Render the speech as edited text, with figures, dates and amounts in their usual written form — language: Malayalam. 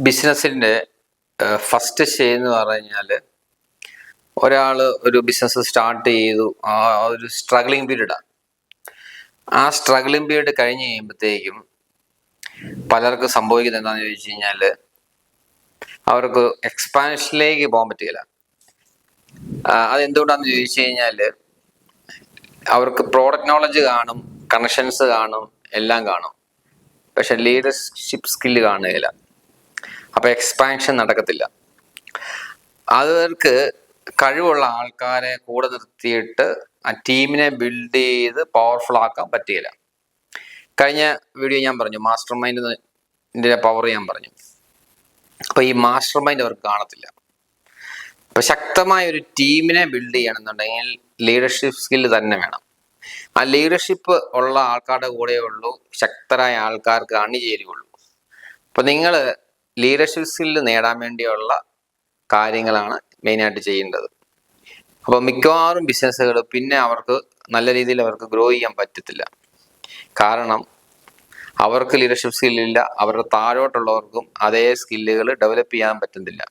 ബിസിനസ്സിൻ്റെ ഫസ്റ്റ് സ്റ്റേജ് എന്ന് പറഞ്ഞു കഴിഞ്ഞാൽ ഒരാൾ ഒരു ബിസിനസ് സ്റ്റാർട്ട് ചെയ്തു, ആ ഒരു സ്ട്രഗ്ലിംഗ് പീരീഡാണ്. ആ സ്ട്രഗ്ലിംഗ് പീരീഡ് കഴിഞ്ഞ് കഴിയുമ്പോഴത്തേക്കും പലർക്കും സംഭവിക്കുന്നത് എന്താണെന്ന് ചോദിച്ചു കഴിഞ്ഞാൽ അവർക്ക് എക്സ്പാൻഷനിലേക്ക് പോകാൻ പറ്റുകയില്ല. അതെന്തുകൊണ്ടാണെന്ന് ചോദിച്ചു കഴിഞ്ഞാൽ അവർക്ക് പ്രോഡക്റ്റ് നോളജ് കാണും, കണക്ഷൻസ് കാണും, എല്ലാം കാണും, പക്ഷെ ലീഡർഷിപ്പ് സ്കില്ല് കാണുകയില്ല. അപ്പൊ എക്സ്പാൻഷൻ നടക്കത്തില്ല. അവർക്ക് കഴിവുള്ള ആൾക്കാരെ കൂടെ നിർത്തിയിട്ട് ആ ടീമിനെ ബിൽഡ് ചെയ്ത് പവർഫുൾ ആക്കാൻ പറ്റുകയില്ല. കഴിഞ്ഞ വീഡിയോ ഞാൻ പറഞ്ഞു മാസ്റ്റർ മൈൻഡിന്റെ പവർ ഞാൻ പറഞ്ഞു. അപ്പൊ ഈ മാസ്റ്റർ മൈൻഡ് അവർക്ക് കാണത്തില്ല. അപ്പൊ ശക്തമായ ഒരു ടീമിനെ ബിൽഡ് ചെയ്യണമെന്നുണ്ടെങ്കിൽ ലീഡർഷിപ്പ് സ്കില്ല് തന്നെ വേണം. ആ ലീഡർഷിപ്പ് ഉള്ള ആൾക്കാരുടെ കൂടെ ഉള്ളൂ ശക്തരായ ആൾക്കാർക്ക് അണിചേരുകയുള്ളൂ. അപ്പൊ നിങ്ങൾ ലീഡർഷിപ്പ് സ്കില്ല് നേടാൻ വേണ്ടിയുള്ള കാര്യങ്ങളാണ് മെയിനായിട്ട് ചെയ്യേണ്ടത്. അപ്പോൾ മിക്കവാറും ബിസിനസ്സുകൾ പിന്നെ അവർക്ക് നല്ല രീതിയിൽ അവർക്ക് ഗ്രോ ചെയ്യാൻ പറ്റത്തില്ല. കാരണം അവർക്ക് ലീഡർഷിപ്പ് സ്കില്ലില്ല, അവരുടെ താഴോട്ടുള്ളവർക്കും അതേ സ്കില്ലുകൾ ഡെവലപ്പ് ചെയ്യാൻ പറ്റുന്നില്ല.